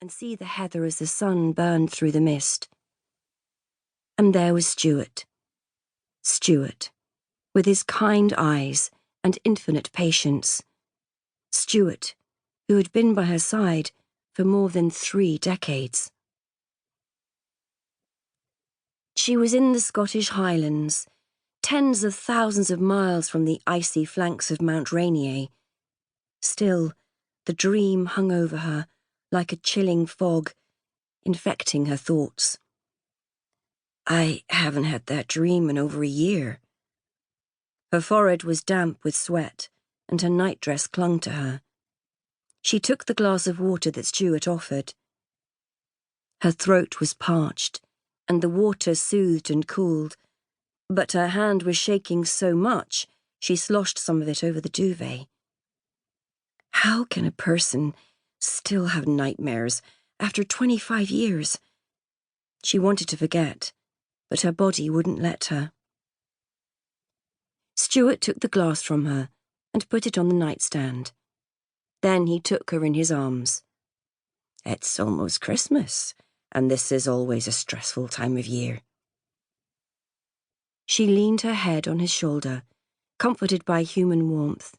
and see the heather as the sun burned through the mist. And there was Stuart, with his kind eyes and infinite patience. Stuart, who had been by her side for more than 3 decades. She was in the Scottish Highlands, tens of thousands of miles from the icy flanks of Mount Rainier. Still, the dream hung over her like a chilling fog, infecting her thoughts. I haven't had that dream in over a year. Her forehead was damp with sweat, and her nightdress clung to her. She took the glass of water that Stuart offered. Her throat was parched, and the water soothed and cooled, but her hand was shaking so much she sloshed some of it over the duvet. How can a person still have nightmares after 25 years? She wanted to forget, but her body wouldn't let her. Stuart took the glass from her and put it on the nightstand. Then he took her in his arms. It's almost Christmas, and this is always a stressful time of year. She leaned her head on his shoulder, comforted by human warmth.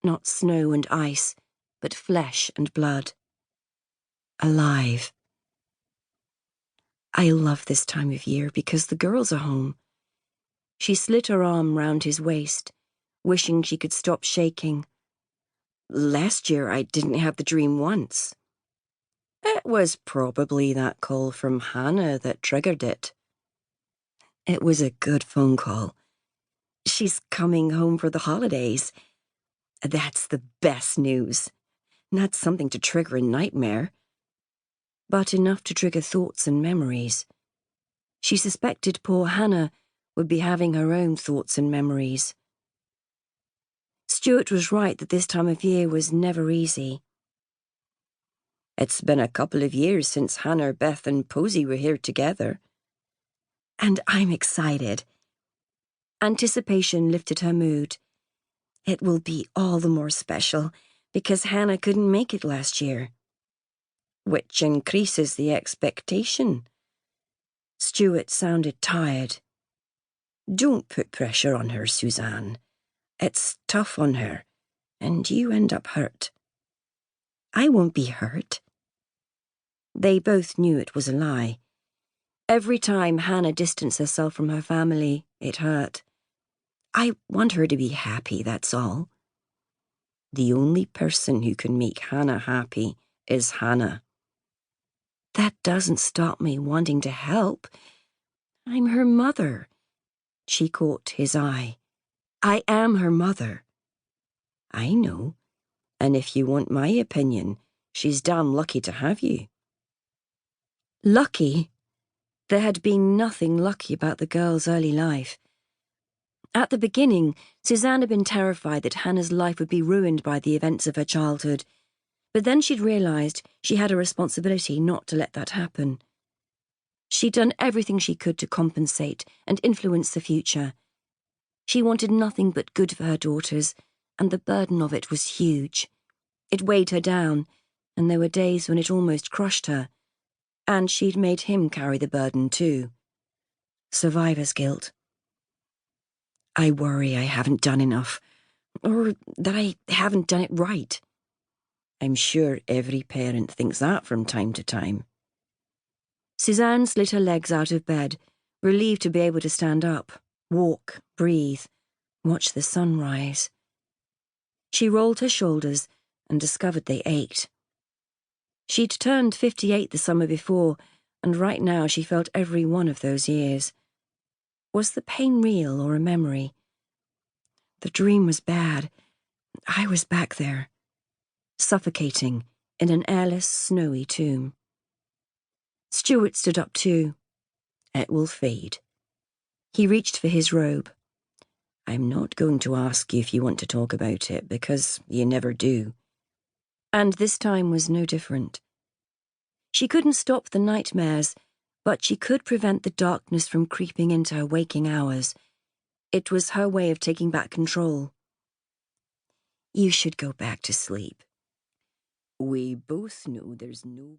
Not snow and ice, but flesh and blood. Alive. I love this time of year because the girls are home. She slid her arm round his waist, wishing she could stop shaking. Last year I didn't have the dream once. It was probably that call from Hannah that triggered it. It was a good phone call. She's coming home for the holidays. That's the best news. Not something to trigger a nightmare, but enough to trigger thoughts and memories. She suspected poor Hannah would be having her own thoughts and memories. Stuart was right that this time of year was never easy. It's been a couple of years since Hannah, Beth, and Posy were here together. And I'm excited. Anticipation lifted her mood. It will be all the more special because Hannah couldn't make it last year. Which increases the expectation. Stuart sounded tired. Don't put pressure on her, Suzanne. It's tough on her, and you end up hurt. I won't be hurt. They both knew it was a lie. Every time Hannah distanced herself from her family, it hurt. I want her to be happy, that's all. The only person who can make Hannah happy is Hannah. That doesn't stop me wanting to help. I'm her mother. She caught his eye. I am her mother. I know, and if you want my opinion, she's damn lucky to have you. Lucky? There had been nothing lucky about the girl's early life. At the beginning, Suzanne had been terrified that Hannah's life would be ruined by the events of her childhood, but then she'd realised she had a responsibility not to let that happen. She'd done everything she could to compensate and influence the future. She wanted nothing but good for her daughters, and the burden of it was huge. It weighed her down, and there were days when it almost crushed her. And she'd made him carry the burden too. Survivor's guilt. I worry I haven't done enough, or that I haven't done it right. I'm sure every parent thinks that from time to time. Suzanne slid her legs out of bed, relieved to be able to stand up, walk, breathe, watch the sun rise. She rolled her shoulders and discovered they ached. She'd turned 58 the summer before, and right now she felt every one of those years. Was the pain real or a memory? The dream was bad. I was back there, suffocating in an airless, snowy tomb. Stuart stood up too. It will fade. He reached for his robe. I'm not going to ask you if you want to talk about it, because you never do. And this time was no different. She couldn't stop the nightmares, but she could prevent the darkness from creeping into her waking hours. It was her way of taking back control. You should go back to sleep. We both know there's no...